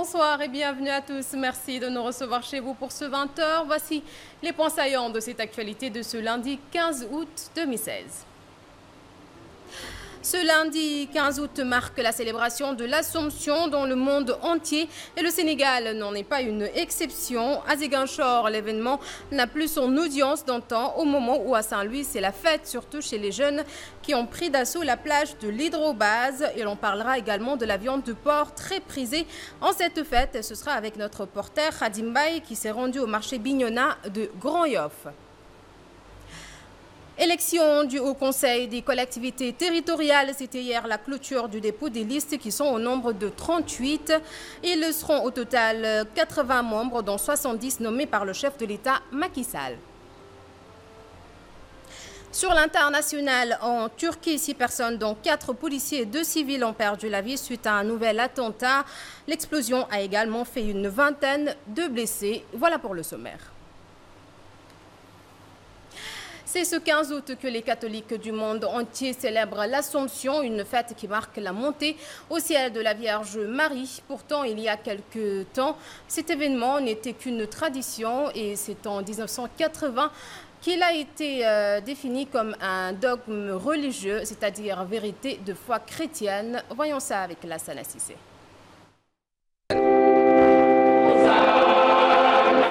Bonsoir et bienvenue à tous. Merci de nous recevoir chez vous pour ce 20h. Voici les points saillants de cette actualité de ce lundi 15 août 2016. Ce lundi 15 août marque la célébration de l'Assomption dans le monde entier et le Sénégal n'en est pas une exception. À Ziguinchor, l'événement n'a plus son audience d'antan au moment où à Saint-Louis, c'est la fête, surtout chez les jeunes qui ont pris d'assaut la plage de l'Hydrobase. Et l'on parlera également de la viande de porc très prisée en cette fête. Ce sera avec notre reporter Khadim Baye qui s'est rendu au marché Bignona de Grand Yoff. Élection du Haut Conseil des collectivités territoriales, c'était hier la clôture du dépôt des listes qui sont au nombre de 38. Ils seront au total 80 membres, dont 70 nommés par le chef de l'État Macky Sall. Sur l'international, en Turquie, 6 personnes, dont 4 policiers et 2 civils, ont perdu la vie suite à un nouvel attentat. L'explosion a également fait une vingtaine de blessés. Voilà pour le sommaire. C'est ce 15 août que les catholiques du monde entier célèbrent l'Assomption, une fête qui marque la montée au ciel de la Vierge Marie. Pourtant, il y a quelques temps, cet événement n'était qu'une tradition et c'est en 1980 qu'il a été défini comme un dogme religieux, c'est-à-dire vérité de foi chrétienne. Voyons ça avec Lassana Sissé.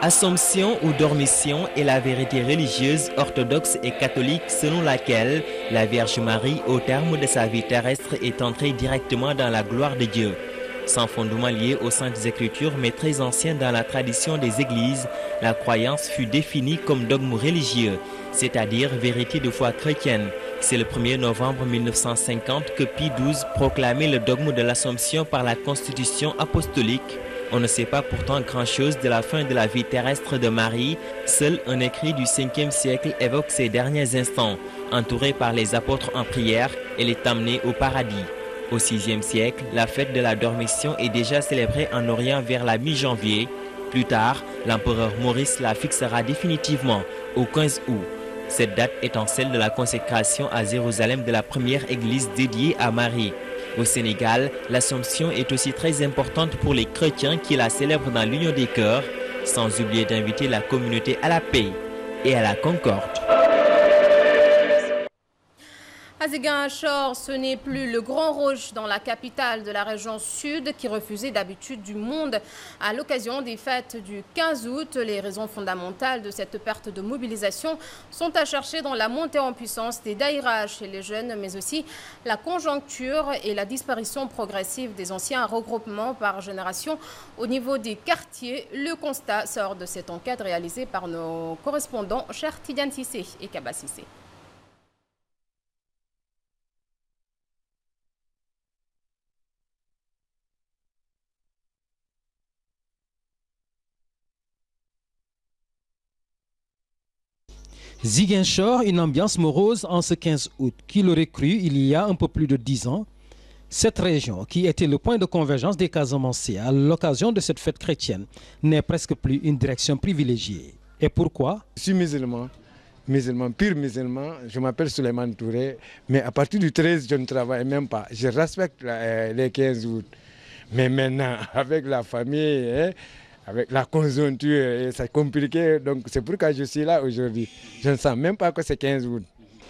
Assomption ou dormition est la vérité religieuse orthodoxe et catholique selon laquelle la Vierge Marie, au terme de sa vie terrestre, est entrée directement dans la gloire de Dieu. Sans fondement lié aux Saintes Écritures, mais très ancien dans la tradition des églises, la croyance fut définie comme dogme religieux, c'est-à-dire vérité de foi chrétienne. C'est le 1er novembre 1950 que Pie XII proclamait le dogme de l'Assomption par la Constitution apostolique. On ne sait pas pourtant grand-chose de la fin de la vie terrestre de Marie. Seul un écrit du 5e siècle évoque ses derniers instants. Entourée par les apôtres en prière, elle est amenée au paradis. Au 6e siècle, la fête de la Dormition est déjà célébrée en Orient vers la mi-janvier. Plus tard, l'empereur Maurice la fixera définitivement au 15 août. Cette date étant celle de la consécration à Jérusalem de la première église dédiée à Marie. Au Sénégal, l'Assomption est aussi très importante pour les chrétiens qui la célèbrent dans l'union des cœurs, sans oublier d'inviter la communauté à la paix et à la concorde. À Ziguinchor, ce n'est plus le Grand Rouge dans la capitale de la région sud qui refusait d'habitude du monde à l'occasion des fêtes du 15 août. Les raisons fondamentales de cette perte de mobilisation sont à chercher dans la montée en puissance des daïras chez les jeunes, mais aussi la conjoncture et la disparition progressive des anciens regroupements par génération au niveau des quartiers. Le constat sort de cette enquête réalisée par nos correspondants Cher Tidiane Sissé et Kaba Sissé. Ziguinchor, une ambiance morose en ce 15 août. Qui l'aurait cru il y a un peu plus de 10 ans? Cette région, qui était le point de convergence des Casamançais à l'occasion de cette fête chrétienne, n'est presque plus une direction privilégiée. Et pourquoi? Je suis musulman, pur musulman. Je m'appelle Souleymane Touré, mais à partir du 13, je ne travaille même pas. Je respecte les 15 août. Mais maintenant, avec la famille, avec la conjoncture, c'est compliqué, donc c'est pourquoi je suis là aujourd'hui. Je ne sens même pas que c'est 15 août.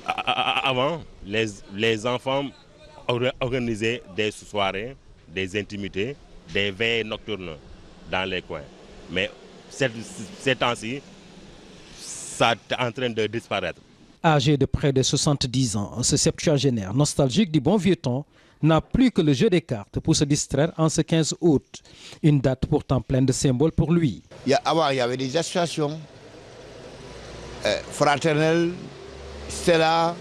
Avant, les enfants organisaient des soirées, des intimités, des veillées nocturnes dans les coins. Mais ces temps-ci, ça est en train de disparaître. Âgé de près de 70 ans, ce septuagénaire nostalgique du bon vieux temps n'a plus que le jeu des cartes pour se distraire en ce 15 août. Une date pourtant pleine de symboles pour lui. Avant, il y avait des associations fraternelles, Stella,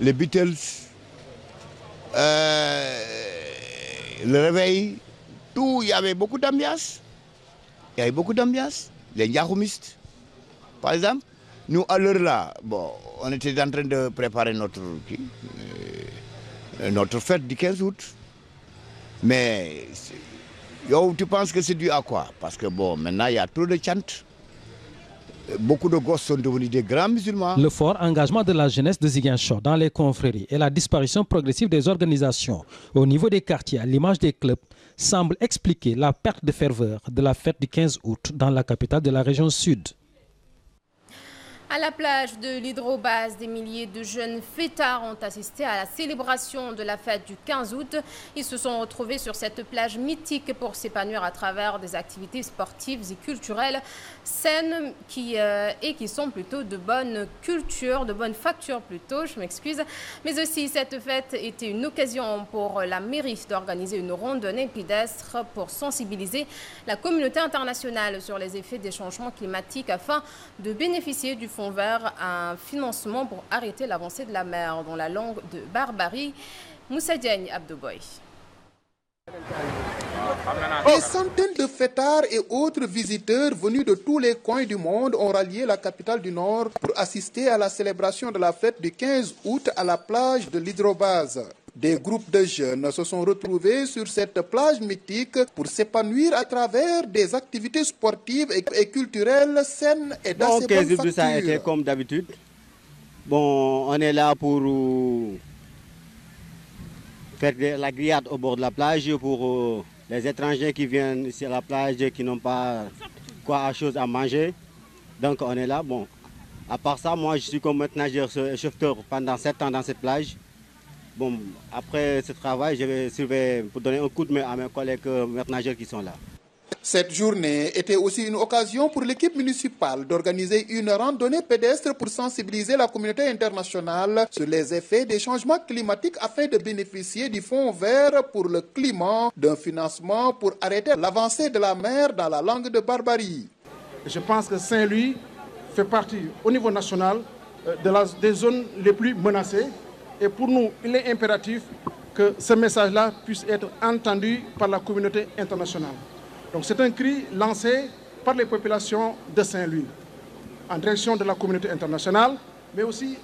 les Beatles, le réveil, tout, il y avait beaucoup d'ambiance. Les Yahoumistes, par exemple. Nous, à l'heure là, bon, on était en train de préparer notre fête du 15 août. Mais tu penses que c'est dû à quoi? Parce que bon, maintenant il y a trop de chants. beaucoup de gosses sont devenus des grands musulmans. Le fort engagement de la jeunesse de Ziguinchor dans les confréries et la disparition progressive des organisations au niveau des quartiers à l'image des clubs semble expliquer la perte de ferveur de la fête du 15 août dans la capitale de la région sud. À la plage de l'Hydrobase, des milliers de jeunes fêtards ont assisté à la célébration de la fête du 15 août. Ils se sont retrouvés sur cette plage mythique pour s'épanouir à travers des activités sportives et culturelles saines qui sont plutôt de bonne culture, de bonne facture plutôt, je m'excuse. Mais aussi, cette fête était une occasion pour la mairie d'organiser une randonnée pédestre pour sensibiliser la communauté internationale sur les effets des changements climatiques afin de bénéficier du fonds vert, un financement pour arrêter l'avancée de la mer dans la langue de Barbarie. Moussa Diagne Abdouboy. Des centaines de fêtards et autres visiteurs venus de tous les coins du monde ont rallié la capitale du Nord pour assister à la célébration de la fête du 15 août à la plage de l'Hydrobase. Des groupes de jeunes se sont retrouvés sur cette plage mythique pour s'épanouir à travers des activités sportives et culturelles saines et d'assez bonne facture. Ça a été comme d'habitude. Bon, on est là pour faire de la grillade au bord de la plage pour les étrangers qui viennent sur la plage qui n'ont pas chose à manger. Donc on est là. Bon, à part ça, moi je suis comme maître nageur sauveteur pendant 7 ans dans cette plage. Bon, après ce travail, je vais surveiller pour donner un coup de main à mes collègues maîtres nageurs qui sont là. Cette journée était aussi une occasion pour l'équipe municipale d'organiser une randonnée pédestre pour sensibiliser la communauté internationale sur les effets des changements climatiques afin de bénéficier du fonds vert pour le climat, d'un financement pour arrêter l'avancée de la mer dans la langue de Barbarie. Je pense que Saint-Louis fait partie au niveau national des zones les plus menacées. Et pour nous, il est impératif que ce message-là puisse être entendu par la communauté internationale. Donc c'est un cri lancé par les populations de Saint-Louis, en direction de la communauté internationale, mais aussi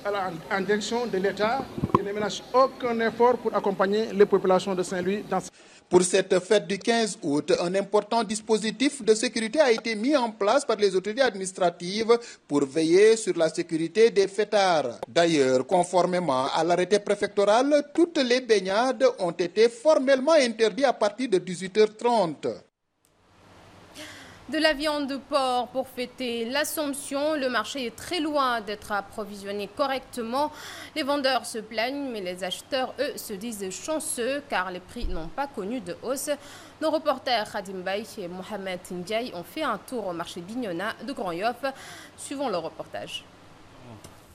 en direction de l'État, qui ne ménage aucun effort pour accompagner les populations de Saint-Louis dans Pour cette fête du 15 août, un important dispositif de sécurité a été mis en place par les autorités administratives pour veiller sur la sécurité des fêtards. D'ailleurs, conformément à l'arrêté préfectoral, toutes les baignades ont été formellement interdites à partir de 18h30. De la viande de porc pour fêter l'Assomption. Le marché est très loin d'être approvisionné correctement. Les vendeurs se plaignent, mais les acheteurs, eux, se disent chanceux car les prix n'ont pas connu de hausse. Nos reporters Khadim Baye et Mohamed Ndiaye ont fait un tour au marché Bignona de Grand Yoff. Suivons le reportage.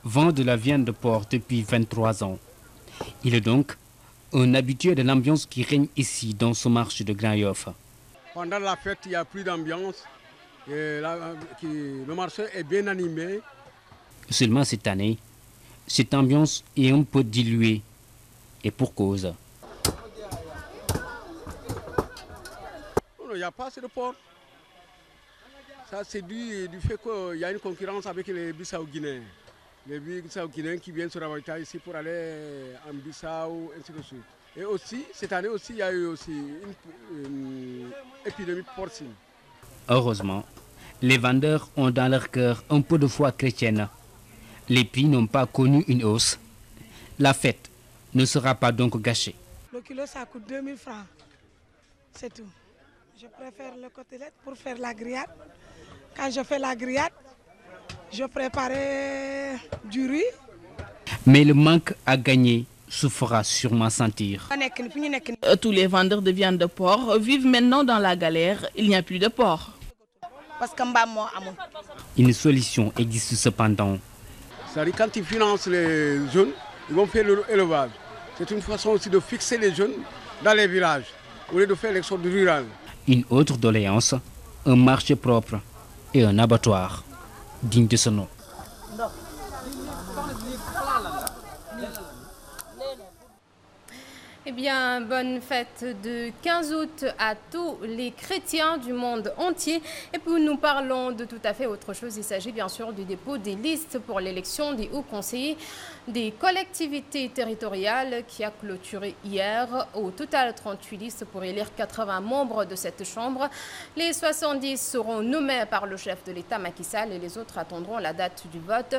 Vend de la viande de porc depuis 23 ans. Il est donc un habitué de l'ambiance qui règne ici dans ce marché de Grand Yoff. Pendant la fête, il n'y a plus d'ambiance. Le marché est bien animé. Seulement cette année, cette ambiance est un peu diluée. Et pour cause. Il n'y a pas assez de porc. Ça, c'est du fait qu'il y a une concurrence avec les Bissau-Guinéens. Les Bissau-Guinéens qui viennent se ravitailler ici pour aller en Bissau, ainsi de suite. Et aussi, cette année aussi, il y a eu aussi une épidémie porcine. Heureusement, les vendeurs ont dans leur cœur un peu de foi chrétienne. Les prix n'ont pas connu une hausse. La fête ne sera pas donc gâchée. Le kilo, ça coûte 2000 francs. C'est tout. Je préfère le côtelette pour faire la grillade. Quand je fais la grillade, je préparais du riz. Mais le manque à gagner se fera sûrement sentir. Tous les vendeurs de viande de porc vivent maintenant dans la galère. Il n'y a plus de porc. Une solution existe cependant. C'est-à-dire quand ils financent les jeunes, ils vont faire l'élevage. C'est une façon aussi de fixer les jeunes dans les villages, au lieu de faire l'exode rural. Une autre doléance, un marché propre et un abattoir digne de ce nom. Eh bien, bonne fête de 15 août à tous les chrétiens du monde entier. Et puis nous parlons de tout à fait autre chose. Il s'agit bien sûr du dépôt des listes pour l'élection des hauts conseillers des collectivités territoriales qui a clôturé hier. Au total, 38 listes pour élire 80 membres de cette chambre. Les 70 seront nommés par le chef de l'État Macky Sall et les autres attendront la date du vote.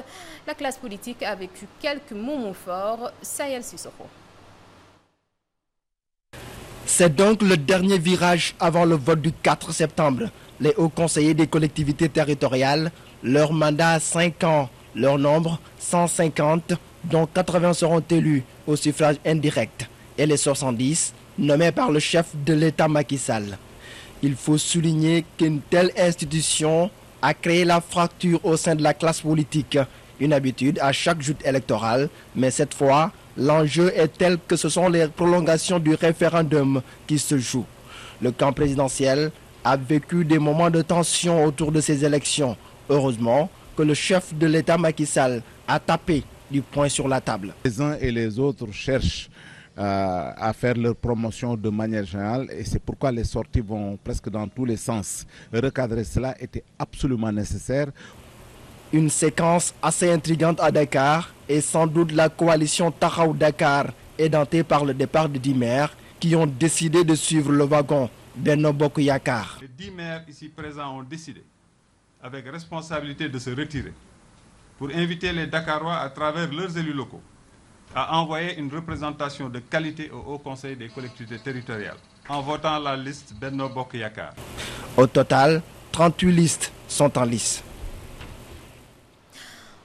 La classe politique a vécu quelques moments forts. Sayel Sissoko. C'est donc le dernier virage avant le vote du 4 septembre. Les hauts conseillers des collectivités territoriales, leur mandat à 5 ans, leur nombre 150, dont 80 seront élus au suffrage indirect et les 70 nommés par le chef de l'État Macky Sall. Il faut souligner qu'une telle institution a créé la fracture au sein de la classe politique, une habitude à chaque joute électorale, mais cette fois, l'enjeu est tel que ce sont les prolongations du référendum qui se jouent. Le camp présidentiel a vécu des moments de tension autour de ces élections. Heureusement que le chef de l'État Macky Sall a tapé du poing sur la table. Les uns et les autres cherchent à faire leur promotion de manière générale et c'est pourquoi les sorties vont presque dans tous les sens. Recadrer cela était absolument nécessaire. Une séquence assez intrigante à Dakar et sans doute la coalition Taxawu Dakar édentée par le départ de 10 maires qui ont décidé de suivre le wagon Benno Bokk Yakaar. Les 10 maires ici présents ont décidé avec responsabilité de se retirer pour inviter les Dakarois à travers leurs élus locaux à envoyer une représentation de qualité au Haut Conseil des collectivités territoriales en votant la liste Benno Bokk Yakaar. Au total, 38 listes sont en lice.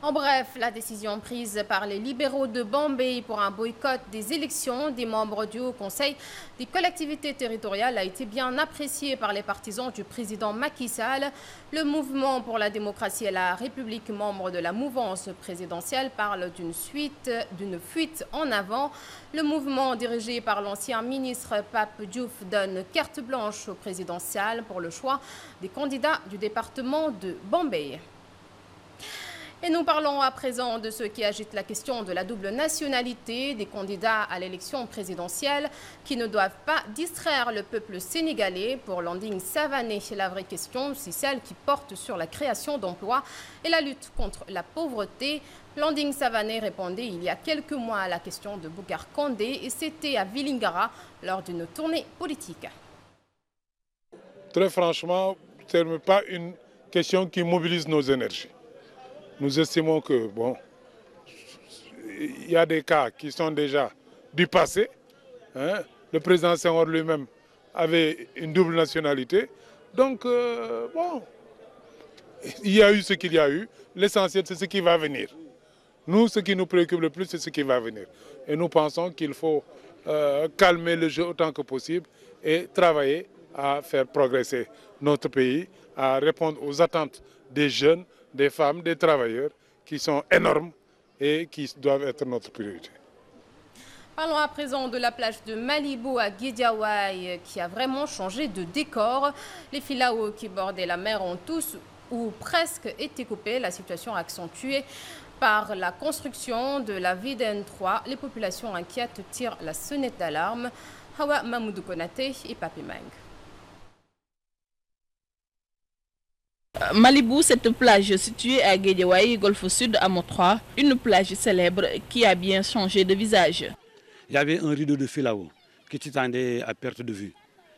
En bref, la décision prise par les libéraux de Bombay pour un boycott des élections des membres du Haut Conseil des collectivités territoriales a été bien appréciée par les partisans du président Macky Sall. Le mouvement pour la démocratie et la République, membre de la mouvance présidentielle, parle d'une fuite en avant. Le mouvement dirigé par l'ancien ministre Pape Diouf donne carte blanche au président Sall pour le choix des candidats du département de Bombay. Et nous parlons à présent de ceux qui agitent la question de la double nationalité des candidats à l'élection présidentielle qui ne doivent pas distraire le peuple sénégalais. Pour Landing Savané, la vraie question, c'est celle qui porte sur la création d'emplois et la lutte contre la pauvreté. Landing Savané répondait il y a quelques mois à la question de Boucar Condé et c'était à Vélingara lors d'une tournée politique. Très franchement, ce n'est pas une question qui mobilise nos énergies. Nous estimons que, bon, il y a des cas qui sont déjà du passé. Hein. Le président Senghor lui-même avait une double nationalité. Donc, bon, il y a eu ce qu'il y a eu. L'essentiel, c'est ce qui va venir. Nous, ce qui nous préoccupe le plus, c'est ce qui va venir. Et nous pensons qu'il faut calmer le jeu autant que possible et travailler à faire progresser notre pays, à répondre aux attentes des jeunes, des femmes, des travailleurs qui sont énormes et qui doivent être notre priorité. Parlons à présent de la plage de Malibu à Guédiawaye qui a vraiment changé de décor. Les filaos qui bordaient la mer ont tous ou presque été coupés. La situation accentuée par la construction de la VDN 3. Les populations inquiètes tirent la sonnette d'alarme. Hawa Mamoudou Konaté et Papi Mang. Malibu, cette plage située à Guédiawaye, Golfe Sud, à Mo3, une plage célèbre qui a bien changé de visage. Il y avait un rideau de filao qui s'étendait à perte de vue.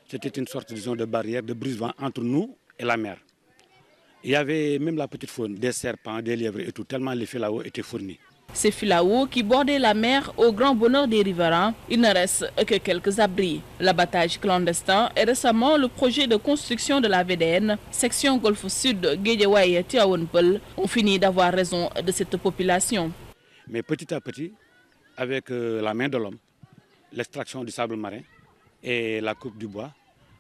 C'était une sorte, disons, de barrière, de brise-vent entre nous et la mer. Il y avait même la petite faune, des serpents, des lièvres et tout, tellement les filaos étaient fournis. Ces filaos qui bordaient la mer au grand bonheur des riverains, il ne reste que quelques abris. L'abattage clandestin et récemment le projet de construction de la VDN, section Golfe Sud, Guédiawaye, Tivaouane-Peulh, ont fini d'avoir raison de cette population. Mais petit à petit, avec la main de l'homme, l'extraction du sable marin et la coupe du bois,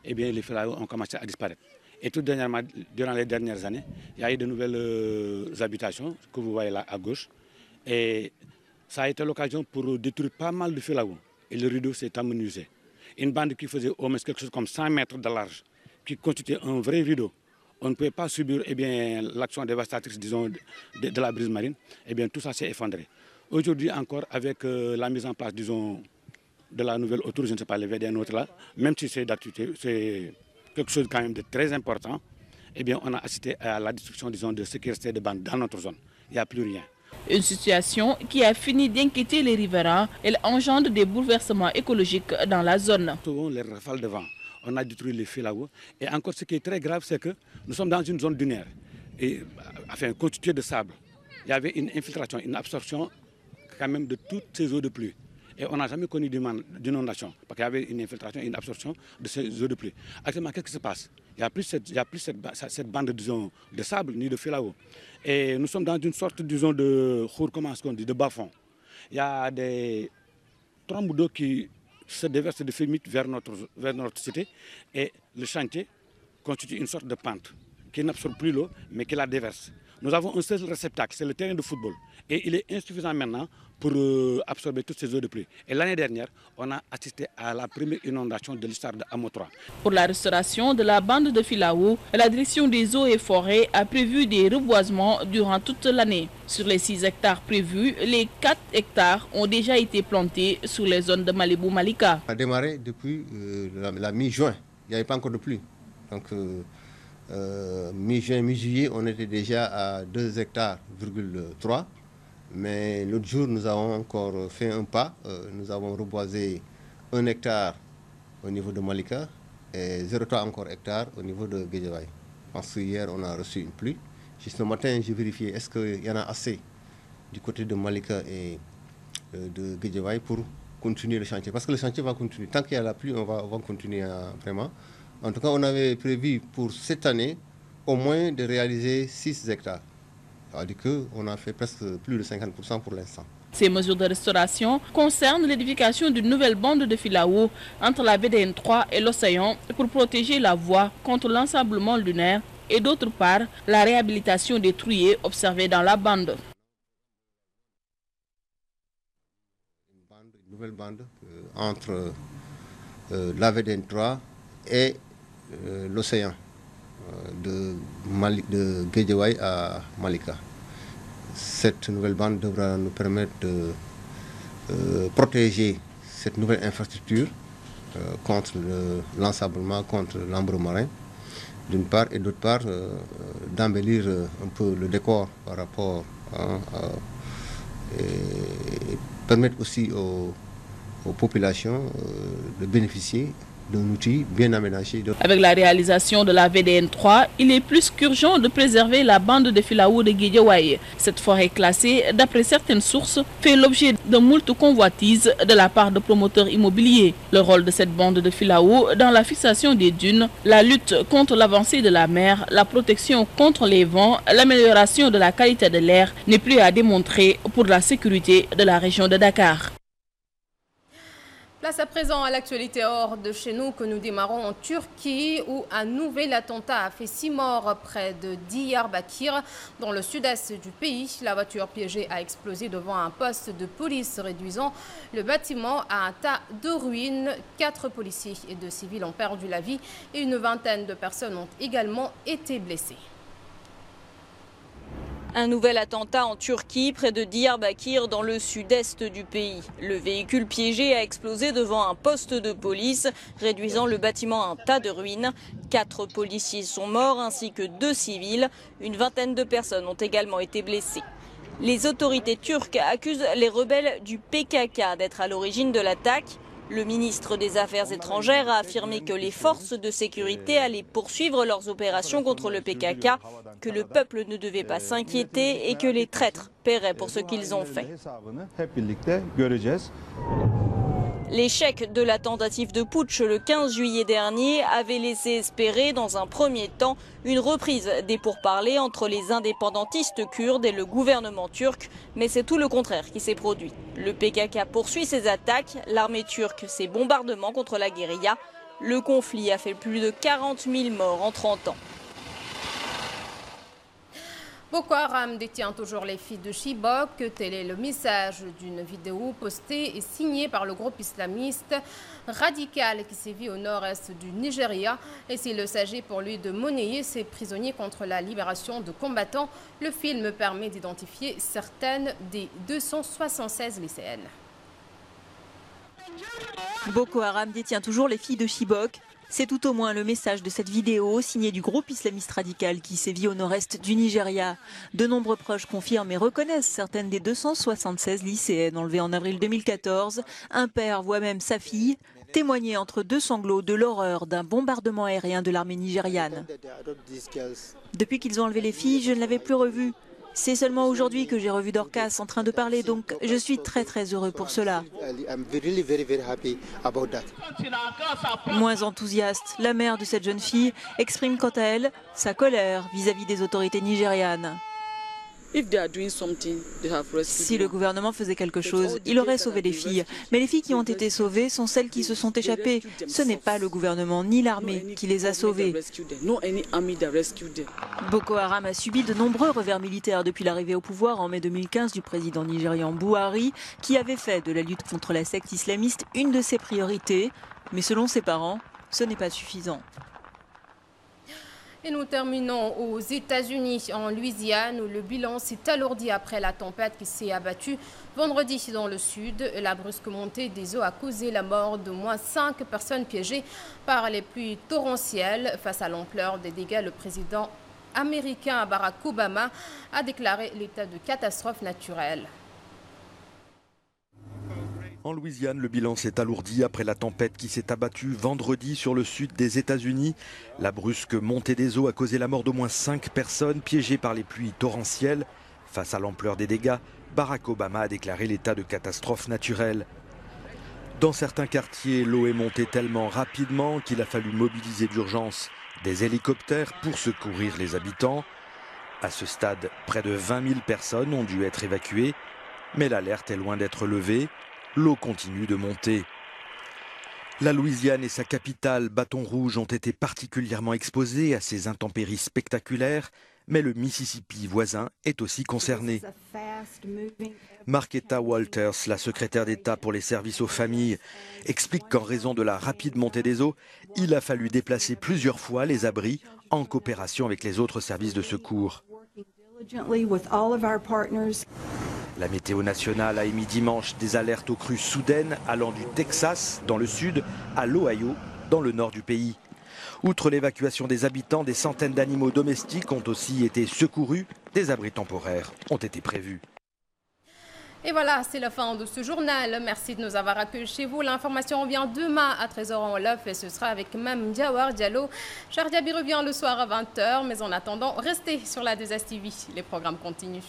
eh bien, les filaos ont commencé à disparaître. Et tout dernièrement, durant les dernières années, il y a eu de nouvelles habitations que vous voyez là à gauche. Et ça a été l'occasion pour détruire pas mal de filaos. Et le rideau s'est amenuisé. Une bande qui faisait au moins quelque chose comme 100 mètres de large, qui constituait un vrai rideau. On ne pouvait pas subir l'action dévastatrice, disons, de la brise marine. Eh bien, tout ça s'est effondré. Aujourd'hui encore, avec la mise en place, disons, de la nouvelle autour, je ne sais pas, les VDN autres là, même si c'est quelque chose quand même de très important, eh bien on a assisté à la destruction, disons, de ce qui restait de bandes dans notre zone. Il n'y a plus rien. Une situation qui a fini d'inquiéter les riverains. Elle engendre des bouleversements écologiques dans la zone. Souvent les rafales de vent, on a détruit les fils là-haut. Et encore ce qui est très grave, c'est que nous sommes dans une zone dunaire, et, enfin, constituée de sable. Il y avait une infiltration, une absorption quand même de toutes ces eaux de pluie. Et on n'a jamais connu d'inondation, parce qu'il y avait une infiltration et une absorption de ces eaux de pluie. Actuellement, qu'est-ce qui se passe? Il n'y a plus cette bande, disons, de sable ni de fil à eau. Et nous sommes dans une sorte, disons, de bas-fond. Il y a des trombes d'eau qui se déversent de Fémite vers notre cité. Et le chantier constitue une sorte de pente qui n'absorbe plus l'eau, mais qui la déverse. Nous avons un seul réceptacle, c'est le terrain de football. Et il est insuffisant maintenant pour absorber toutes ces eaux de pluie. Et l'année dernière, on a assisté à la première inondation de l'histoire de Hamo 3. Pour la restauration de la bande de fil à eau, la direction des eaux et forêts a prévu des reboisements durant toute l'année. Sur les 6 hectares prévus, les 4 hectares ont déjà été plantés sur les zones de Malibou-Malika. On a démarré depuis la mi-juin. Il n'y avait pas encore de pluie. Donc mi-juin, mi-juillet, on était déjà à 2 hectares, 3. Mais l'autre jour, nous avons encore fait un pas. Nous avons reboisé 1 hectare au niveau de Malika et 0,3 encore hectare au niveau de Guédiawaye. Parce que hier, on a reçu une pluie. Juste ce matin, j'ai vérifié est-ce qu'il y en a assez du côté de Malika et de Guédiawaye pour continuer le chantier. Parce que le chantier va continuer. Tant qu'il y a la pluie, on va continuer vraiment. En tout cas, on avait prévu pour cette année au moins de réaliser 6 hectares. C'est-à-dire qu'on a fait presque plus de 50% pour l'instant. Ces mesures de restauration concernent l'édification d'une nouvelle bande de fil à eau entre la VDN 3 et l'océan pour protéger la voie contre l'ensablement lunaire et d'autre part la réhabilitation des trouillés observés dans la bande. Une nouvelle bande entre la VDN 3 et l'océan. De Guédiawaye à Malika. Cette nouvelle bande devra nous permettre de protéger cette nouvelle infrastructure contre l'ensablement, contre l'ambre marin, d'une part, et d'autre part, d'embellir un peu le décor par rapport et permettre aussi aux populations de bénéficier d'un outil bien aménagé. Avec la réalisation de la VDN 3, il est plus qu'urgent de préserver la bande de fil à eau de Guédiawaye. Cette forêt classée, d'après certaines sources, fait l'objet de moult convoitises de la part de promoteurs immobiliers. Le rôle de cette bande de fil à eau dans la fixation des dunes, la lutte contre l'avancée de la mer, la protection contre les vents, l'amélioration de la qualité de l'air n'est plus à démontrer pour la sécurité de la région de Dakar. Place à présent à l'actualité hors de chez nous que nous démarrons en Turquie où un nouvel attentat a fait 6 morts près de Diyarbakir dans le sud-est du pays. La voiture piégée a explosé devant un poste de police réduisant le bâtiment à un tas de ruines. 4 policiers et 2 civils ont perdu la vie et une vingtaine de personnes ont également été blessées. Un nouvel attentat en Turquie, près de Diyarbakir, dans le sud-est du pays. Le véhicule piégé a explosé devant un poste de police, réduisant le bâtiment à un tas de ruines. 4 policiers sont morts ainsi que 2 civils. Une vingtaine de personnes ont également été blessées. Les autorités turques accusent les rebelles du PKK d'être à l'origine de l'attaque. Le ministre des Affaires étrangères a affirmé que les forces de sécurité allaient poursuivre leurs opérations contre le PKK, que le peuple ne devait pas s'inquiéter et que les traîtres paieraient pour ce qu'ils ont fait. L'échec de la tentative de putsch le 15 juillet dernier avait laissé espérer dans un premier temps une reprise des pourparlers entre les indépendantistes kurdes et le gouvernement turc, mais c'est tout le contraire qui s'est produit. Le PKK poursuit ses attaques, l'armée turque ses bombardements contre la guérilla. Le conflit a fait plus de 40 000 morts en 30 ans. Boko Haram détient toujours les filles de Chibok. Tel est le message d'une vidéo postée et signée par le groupe islamiste radical qui sévit au nord-est du Nigeria. Et s'il s'agit pour lui de monnayer ses prisonniers contre la libération de combattants, le film permet d'identifier certaines des 276 lycéennes. Boko Haram détient toujours les filles de Chibok. C'est tout au moins le message de cette vidéo signée du groupe islamiste radical qui sévit au nord-est du Nigeria. De nombreux proches confirment et reconnaissent certaines des 276 lycéennes enlevées en avril 2014. Un père voit même sa fille témoigner entre deux sanglots de l'horreur d'un bombardement aérien de l'armée nigériane. Depuis qu'ils ont enlevé les filles, je ne l'avais plus revue. C'est seulement aujourd'hui que j'ai revu Dorcas en train de parler, donc je suis très heureux pour cela. Moins enthousiaste, la mère de cette jeune fille exprime quant à elle sa colère vis-à-vis des autorités nigérianes. Si le gouvernement faisait quelque chose, il aurait sauvé les filles. Mais les filles qui ont été sauvées sont celles qui se sont échappées. Ce n'est pas le gouvernement ni l'armée qui les a sauvées. Boko Haram a subi de nombreux revers militaires depuis l'arrivée au pouvoir en mai 2015 du président nigérian Buhari, qui avait fait de la lutte contre la secte islamiste une de ses priorités. Mais selon ses parents, ce n'est pas suffisant. Et nous terminons aux États-Unis, en Louisiane, où le bilan s'est alourdi après la tempête qui s'est abattue vendredi dans le sud. La brusque montée des eaux a causé la mort d'au moins 5 personnes piégées par les pluies torrentielles. Face à l'ampleur des dégâts, le président américain Barack Obama a déclaré l'état de catastrophe naturelle. En Louisiane, le bilan s'est alourdi après la tempête qui s'est abattue vendredi sur le sud des États-Unis. La brusque montée des eaux a causé la mort d'au moins 5 personnes piégées par les pluies torrentielles. Face à l'ampleur des dégâts, Barack Obama a déclaré l'état de catastrophe naturelle. Dans certains quartiers, l'eau est montée tellement rapidement qu'il a fallu mobiliser d'urgence des hélicoptères pour secourir les habitants. À ce stade, près de 20 000 personnes ont dû être évacuées, mais l'alerte est loin d'être levée. L'eau continue de monter. La Louisiane et sa capitale, Bâton Rouge, ont été particulièrement exposées à ces intempéries spectaculaires, mais le Mississippi voisin est aussi concerné. Marquetta Walters, la secrétaire d'État pour les services aux familles, explique qu'en raison de la rapide montée des eaux, il a fallu déplacer plusieurs fois les abris en coopération avec les autres services de secours. La météo nationale a émis dimanche des alertes aux crues soudaines allant du Texas, dans le sud, à l'Ohio, dans le nord du pays. Outre l'évacuation des habitants, des centaines d'animaux domestiques ont aussi été secourus. Des abris temporaires ont été prévus. Et voilà, c'est la fin de ce journal. Merci de nous avoir accueillis chez vous. L'information revient demain à 13h en Wolof et ce sera avec Mme Diawar Diallo. Chardiaby revient le soir à 20h, mais en attendant, restez sur la 2S TV. Les programmes continuent.